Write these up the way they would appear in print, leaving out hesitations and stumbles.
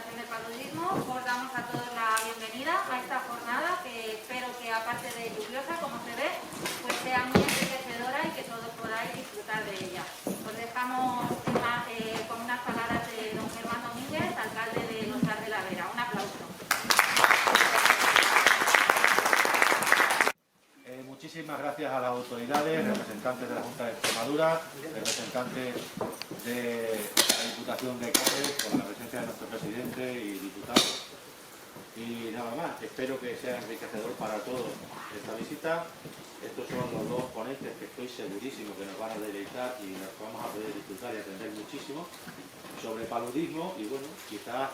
Interpretación del Paludismo. Os damos a todos la bienvenida a esta jornada que espero que, aparte de lluviosa, como se ve, pues sea muy enriquecedora y que todos podáis disfrutar de ella. Os dejamos con unas palabras de don Germán Domínguez, alcalde de Losar de la Vera. Un aplauso. Muchísimas gracias a las autoridades, representantes de la Junta de Extremadura, representantes de la Diputación de Cáceres, con la presencia de nuestro presidente y diputados. Y nada más, espero que sea enriquecedor para todos esta visita. Estos son los dos ponentes que estoy segurísimo que nos van a deleitar y nos vamos a poder disfrutar y aprender muchísimo sobre paludismo y bueno, quizás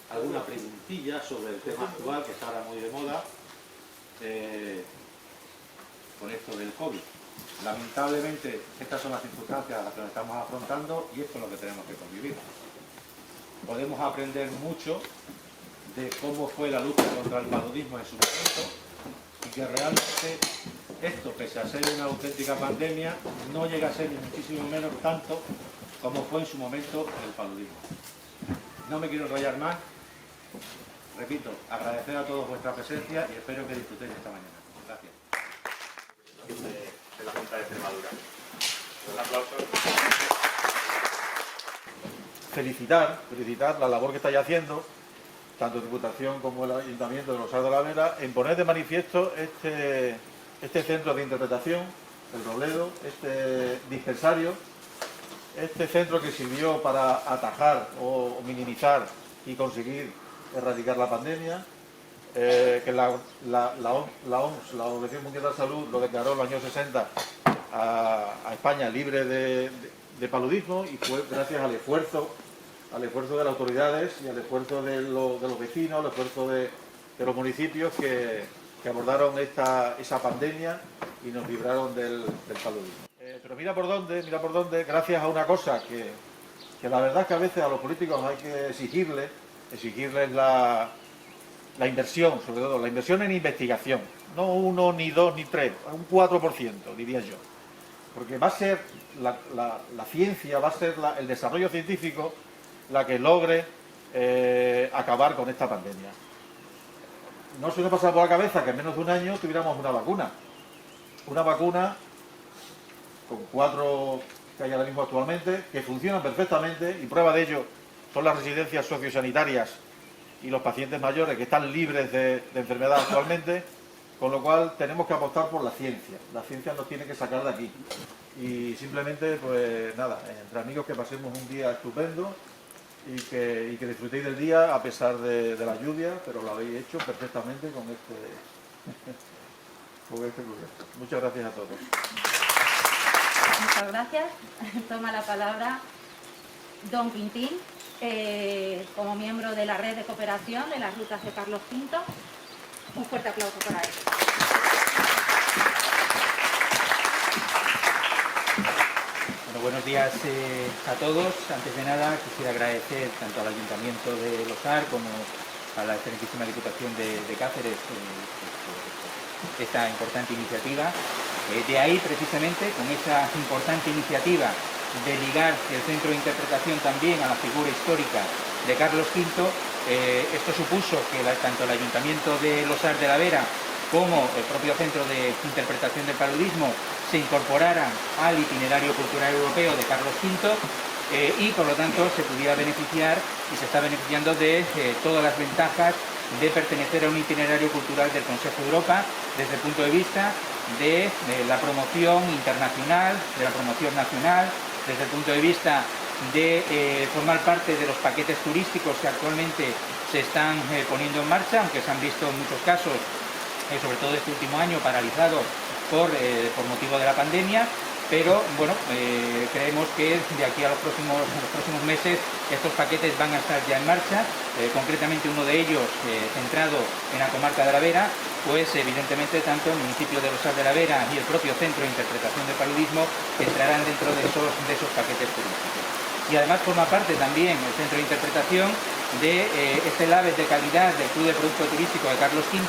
alguna preguntilla sobre el tema actual que está ahora muy de moda. Con esto del COVID. Lamentablemente, estas son las circunstancias a las que nos estamos afrontando y esto es lo que tenemos que convivir. Podemos aprender mucho de cómo fue la lucha contra el paludismo en su momento y que realmente esto, pese a ser una auténtica pandemia, no llega a ser ni muchísimo menos tanto como fue en su momento el paludismo. No me quiero enrollar más. Repito, agradecer a todos vuestra presencia y espero que disfrutéis esta mañana. Gracias. De la Junta de Extremadura. Un aplauso. Felicitar la labor que estáis haciendo, tanto Diputación como el Ayuntamiento de Losar de la Vera, en poner de manifiesto este centro de interpretación, el Robledo, este dispensario, este centro que sirvió para atajar o minimizar y conseguir erradicar la pandemia. Que la OMS, la Organización Mundial de la Salud, lo declaró en los años 60 a España libre de paludismo y fue gracias al esfuerzo de las autoridades y al esfuerzo de los vecinos, al esfuerzo de los municipios que abordaron esa pandemia y nos libraron del paludismo. Pero mira por dónde, gracias a una cosa que la verdad es que a veces a los políticos hay que exigirles la inversión, sobre todo, la inversión en investigación. No 1, ni 2, ni 3, un 4%, diría yo. Porque va a ser la ciencia, va a ser el desarrollo científico la que logre acabar con esta pandemia. No se nos pasa por la cabeza que en menos de un año tuviéramos una vacuna. Una vacuna con 4 que hay ahora mismo actualmente, que funcionan perfectamente, y prueba de ello son las residencias sociosanitarias y los pacientes mayores que están libres de enfermedad actualmente, con lo cual tenemos que apostar por la ciencia. La ciencia nos tiene que sacar de aquí. Y simplemente, pues nada, entre amigos que pasemos un día estupendo y que disfrutéis del día a pesar de la lluvia, pero lo habéis hecho perfectamente con este proyecto. Muchas gracias a todos. Muchas gracias. Toma la palabra don Quintín. Como miembro de la red de cooperación de las rutas de Carlos V. Un fuerte aplauso para él. Bueno, buenos días a todos. Antes de nada quisiera agradecer tanto al Ayuntamiento de Losar como a la excelentísima Diputación de Cáceres esta importante iniciativa. De ahí precisamente, con esa importante iniciativa de ligar el centro de interpretación también a la figura histórica de Carlos V, esto supuso que tanto el Ayuntamiento de Losar de la Vera como el propio Centro de Interpretación del Paludismo se incorporaran al itinerario cultural europeo de Carlos V y por lo tanto se pudiera beneficiar y se está beneficiando de todas las ventajas de pertenecer a un itinerario cultural del Consejo de Europa desde el punto de vista de la promoción internacional, de la promoción nacional, desde el punto de vista de formar parte de los paquetes turísticos que actualmente se están poniendo en marcha, aunque se han visto en muchos casos, sobre todo este último año, paralizados por motivo de la pandemia, pero bueno, creemos que de aquí a los próximos meses estos paquetes van a estar ya en marcha, concretamente uno de ellos centrado en la comarca de la Vera, pues evidentemente tanto el municipio de Losar de la Vera y el propio Centro de Interpretación del Paludismo entrarán dentro de esos paquetes turísticos. Y además forma parte también el Centro de Interpretación de este label de calidad del Club de Producto Turístico de Carlos V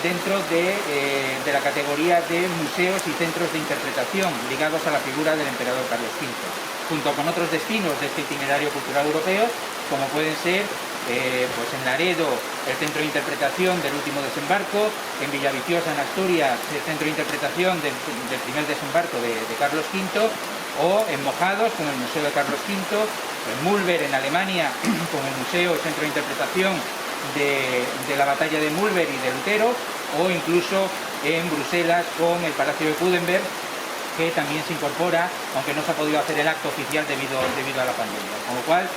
dentro de la categoría de museos y centros de interpretación ligados a la figura del emperador Carlos V. Junto con otros destinos de este itinerario cultural europeo, como pueden ser pues en Laredo el centro de interpretación del último desembarco, en Villaviciosa, en Asturias, el centro de interpretación del primer desembarco de Carlos V, o en Mojados con el Museo de Carlos V, en Mühlberg, en Alemania, con el museo, el centro de interpretación de la batalla de Mühlberg y de Lutero, o incluso en Bruselas con el Palacio de Coudenberg, que también se incorpora, aunque no se ha podido hacer el acto oficial debido a la pandemia. Con lo cual,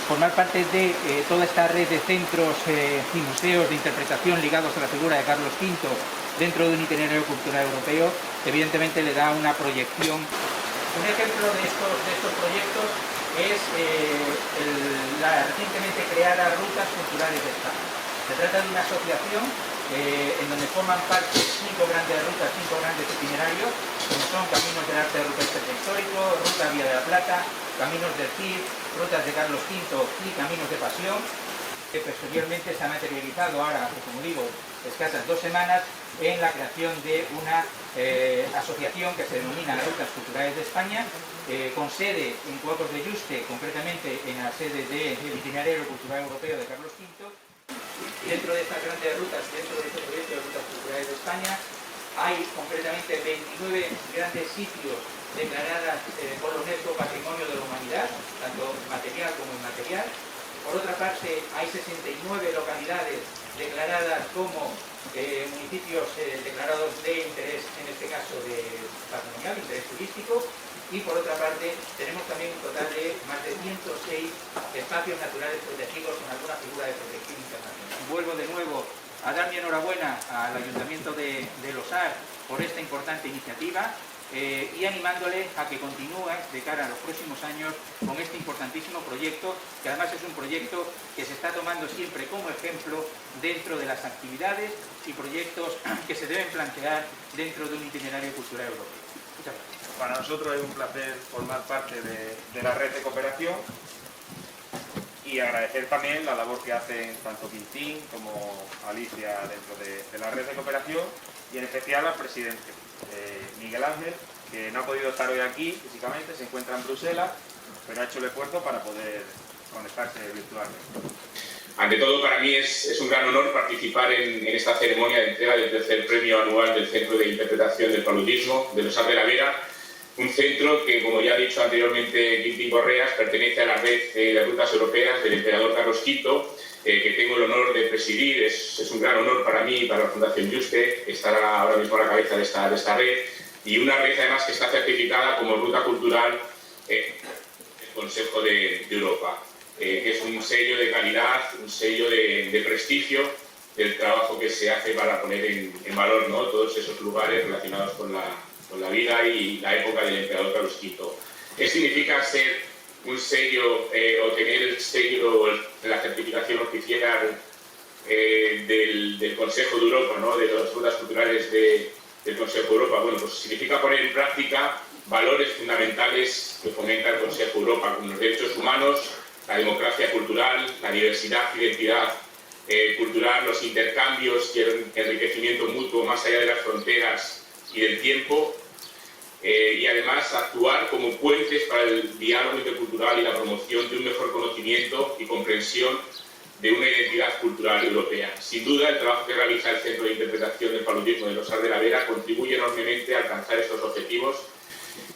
formar parte de toda esta red de centros y museos de interpretación ligados a la figura de Carlos V dentro de un itinerario cultural europeo, evidentemente le da una proyección. Un ejemplo de estos proyectos es la recientemente creada Rutas Culturales de España. Se trata de una asociación en donde forman parte 5 grandes rutas, 5 grandes itinerarios, como son Caminos del Arte Rupestre Histórico, Ruta Vía de la Plata, Caminos del Cid, Rutas de Carlos V y Caminos de Pasión, que posteriormente se ha materializado ahora, como digo, escasas 2 semanas, en la creación de una asociación que se denomina Rutas Culturales de España, con sede en Cuocos de Yuste, concretamente en la sede del Itinerario Cultural Europeo de Carlos V. Dentro de estas grandes rutas, dentro de este proyecto de Rutas Culturales de España, hay concretamente 29 grandes sitios declaradas por la UNESCO Patrimonio de la Humanidad, tanto material como inmaterial. Por otra parte, hay 69 localidades declaradas como municipios declarados de interés, en este caso de patrimonial, interés turístico, y por otra parte tenemos también un total de más de 106 espacios naturales protegidos con alguna figura de protección internacional. Vuelvo de nuevo a dar mi enhorabuena al Ayuntamiento de Losar por esta importante iniciativa y animándole a que continúe de cara a los próximos años con este importantísimo proyecto, que además es un proyecto que se está tomando siempre como ejemplo dentro de las actividades y proyectos que se deben plantear dentro de un itinerario cultural europeo. Muchas gracias. Para nosotros es un placer formar parte de la red de cooperación y agradecer también la labor que hacen tanto Quintín como Alicia dentro de la red de cooperación y en especial al presidente, Miguel Ángel, que no ha podido estar hoy aquí físicamente, se encuentra en Bruselas, pero ha hecho el esfuerzo para poder conectarse virtualmente. Ante todo, para mí es un gran honor participar en esta ceremonia de entrega del tercer premio anual del Centro de Interpretación del Paludismo de Losar de la Vera, un centro que, como ya ha dicho anteriormente Quintín Correas, pertenece a la red de rutas europeas del emperador Carlos V, que tengo el honor de presidir. Es un gran honor para mí y para la Fundación Yuste estar ahora mismo a la cabeza de esta red, y una red además que está certificada como ruta cultural del Consejo de Europa, que es un sello de calidad, un sello de prestigio del trabajo que se hace para poner en valor, ¿no?, todos esos lugares relacionados con la vida y la época del emperador Carlos V. ¿Qué significa ser un sello o tener el sello de la certificación oficial del Consejo de Europa, ¿no?, de las rutas culturales del Consejo de Europa? Bueno, pues significa poner en práctica valores fundamentales que fomenta el Consejo de Europa, como los derechos humanos, la democracia cultural, la diversidad y identidad cultural, los intercambios y el enriquecimiento mutuo más allá de las fronteras y del tiempo, y además actuar como puentes para el diálogo intercultural y la promoción de un mejor conocimiento y comprensión de una identidad cultural europea. Sin duda, el trabajo que realiza el Centro de Interpretación del Paludismo de Losar de la Vera contribuye enormemente a alcanzar estos objetivos.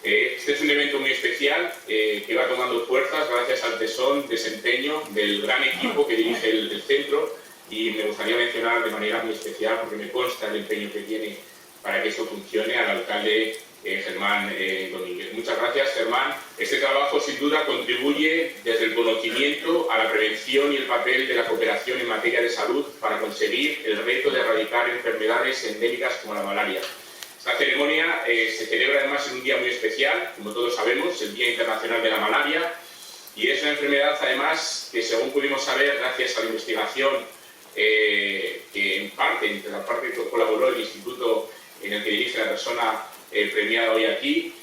Este es un evento muy especial que va tomando fuerzas gracias al tesón, desempeño del gran equipo que dirige el centro, y me gustaría mencionar de manera muy especial, porque me consta el empeño que tiene para que esto funcione, al alcalde Germán Domínguez. Muchas gracias, Germán. Este trabajo sin duda contribuye desde el conocimiento a la prevención y el papel de la cooperación en materia de salud para conseguir el reto de erradicar enfermedades endémicas como la malaria. Esta ceremonia se celebra además en un día muy especial, como todos sabemos, el Día Internacional de la Malaria, y es una enfermedad además que, según pudimos saber gracias a la investigación que en parte colaboró el instituto en el que dirige la persona premiada hoy aquí,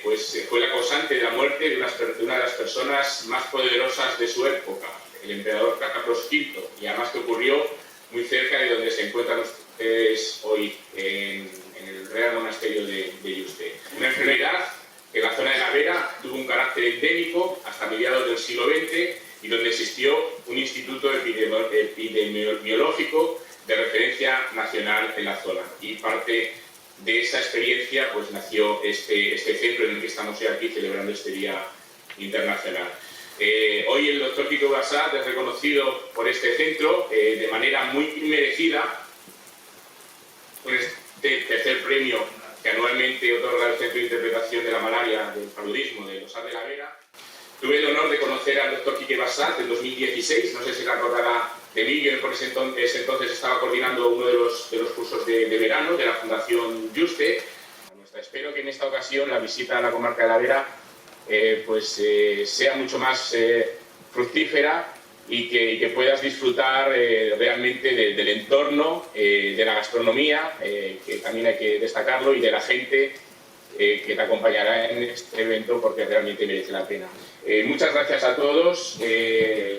pues fue la causante de la muerte de una de las personas más poderosas de su época, el emperador Carlos V, y además que ocurrió muy cerca de donde se encuentran ustedes hoy, en el Real Monasterio de Yuste. Una enfermedad que en la zona de la Vera tuvo un carácter endémico hasta mediados del siglo XX y donde donde existió un instituto epidemiológico de referencia nacional en la zona. Y parte de esa experiencia pues nació este centro en el que estamos hoy aquí celebrando este Día Internacional. Hoy el doctor Quique Bassat es reconocido por este centro de manera muy merecida con este tercer premio que anualmente otorga el Centro de Interpretación de la Malaria del Paludismo de Los Sar de la Vera. Tuve el honor de conocer al doctor Quique Bassat en 2016, no sé si la acordará de mí, yo por ese entonces estaba coordinando uno de los cursos de verano de la Fundación Juste. Espero que en esta ocasión la visita a la comarca de la Vera sea mucho más fructífera y que puedas disfrutar realmente del entorno, de la gastronomía, que también hay que destacarlo, y de la gente que te acompañará en este evento, porque realmente merece la pena. Muchas gracias a todos,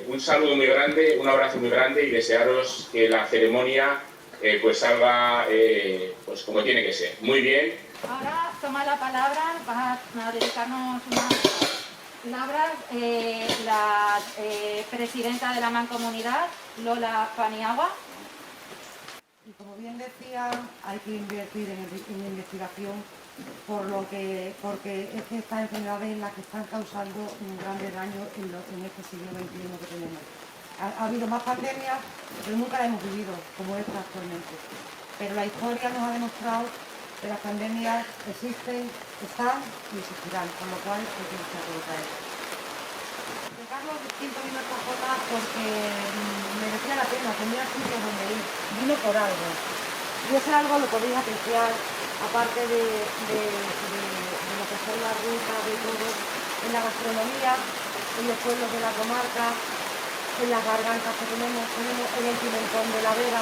un saludo muy grande, un abrazo muy grande, y desearos que la ceremonia pues salga pues como tiene que ser. Muy bien. Ahora toma la palabra, va a dedicarnos unas palabras la presidenta de la Mancomunidad, Lola Paniagua. Y como bien decía, hay que invertir en investigación porque es que estas enfermedades las que están causando un grande daño en este siglo XXI que tenemos. Ha habido más pandemias, pero nunca las hemos vivido como esta actualmente. Pero la historia nos ha demostrado que las pandemias existen, están y existirán, con lo cual hay que luchar contra ellas. Carlos V vino a esta zona porque merecía la pena, tenía sitio donde ir, vino por algo. Y ese algo lo podéis apreciar, aparte de lo que son las rutas, de todo, en la gastronomía, en los pueblos de la comarca, en las gargantas que tenemos en el Pimentón de la Vera,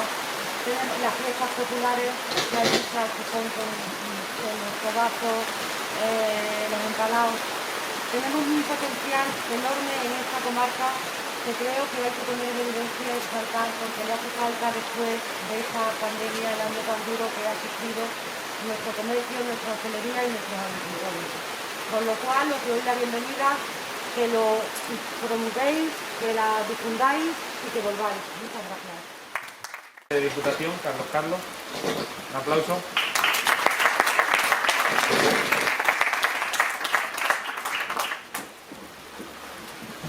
tenemos las fiestas populares, las luchas que son con los codazos, los empalados. Tenemos un potencial enorme en esta comarca que creo que hay que poner en evidencia y exaltar, porque le hace falta después de esta pandemia, el año tan duro que ha existido, nuestro comercio, nuestra hostelería y nuestros agricultores. Con lo cual os doy la bienvenida, que lo promovéis, que la difundáis y que volváis. Muchas gracias. De Diputación, Carlos, un aplauso.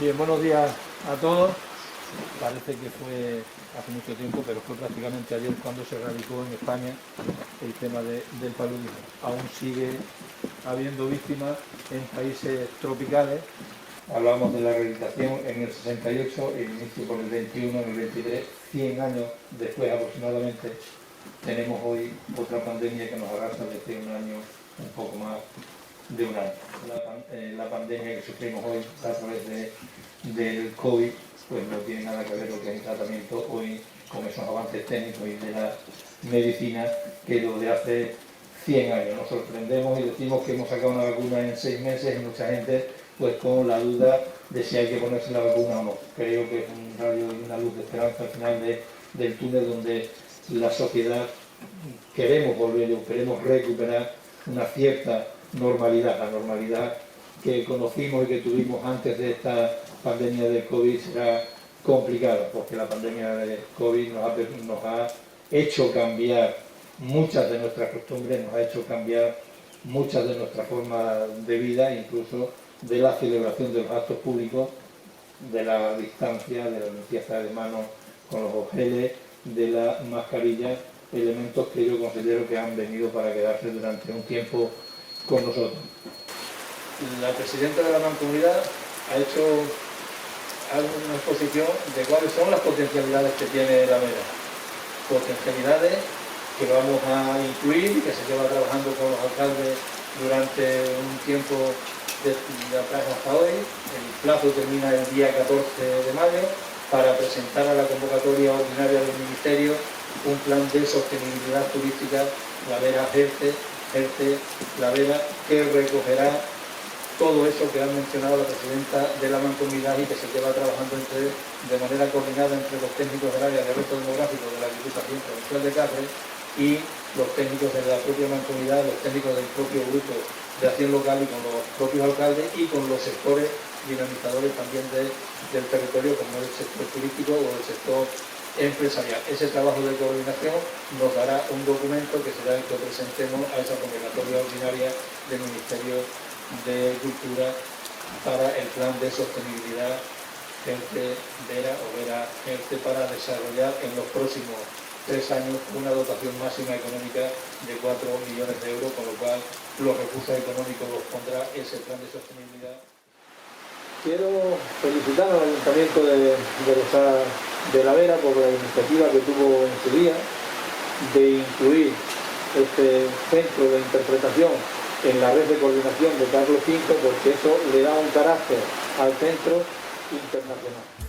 Bien, buenos días a todos. Parece que fue hace mucho tiempo, pero fue prácticamente ayer cuando se radicó en España el tema del paludismo. Aún sigue habiendo víctimas en países tropicales. Hablamos de la erradicación en el 68, el inicio por el 21, en el 23, 100 años después aproximadamente, tenemos hoy otra pandemia que nos arrasa desde un año, un poco más de un año. La pandemia que sufrimos hoy a través del COVID, pues no tiene nada que ver lo que es el tratamiento hoy con esos avances técnicos y de la medicina que lo de hace 100 años. Nos sorprendemos y decimos que hemos sacado una vacuna en 6 meses y mucha gente pues con la duda de si hay que ponerse la vacuna o no. Creo que es un rayo y una luz de esperanza al final del túnel, donde la sociedad queremos volver o queremos recuperar una cierta normalidad. La normalidad que conocimos y que tuvimos antes de esta pandemia del COVID será complicada, porque la pandemia del COVID nos ha hecho cambiar muchas de nuestras costumbres, nos ha hecho cambiar muchas de nuestras formas de vida, incluso de la celebración de los actos públicos, de la distancia, de la limpieza de manos con los geles, de la mascarilla, elementos que yo considero que han venido para quedarse durante un tiempo con nosotros. La presidenta de la Mancomunidad ha hecho una exposición de cuáles son las potencialidades que tiene la Vera. Potencialidades que vamos a incluir y que se lleva trabajando con los alcaldes durante un tiempo de atrás hasta hoy. El plazo termina el día 14 de mayo para presentar a la convocatoria ordinaria del Ministerio un plan de sostenibilidad turística, la Vera Jerte, la Vera, que recogerá todo eso que ha mencionado la presidenta de la Mancomunidad y que se lleva trabajando de manera coordinada entre los técnicos del área de reto demográfico de la Diputación Provincial de Cáceres y los técnicos de la propia Mancomunidad, los técnicos del propio grupo de acción local y con los propios alcaldes y con los sectores dinamizadores también del territorio, como el sector turístico o el sector empresarial. Ese trabajo de coordinación nos dará un documento que será el que presentemos a esa convocatoria ordinaria del Ministerio de Cultura para el plan de sostenibilidad Vera para desarrollar en los próximos 3 años una dotación máxima económica de 4 millones de euros, con lo cual los recursos económicos los pondrá ese plan de sostenibilidad. Quiero felicitar al Ayuntamiento de la Vera por la iniciativa que tuvo en su día de incluir este centro de interpretación en la red de coordinación de Carlos V, porque eso le da un carácter al centro internacional.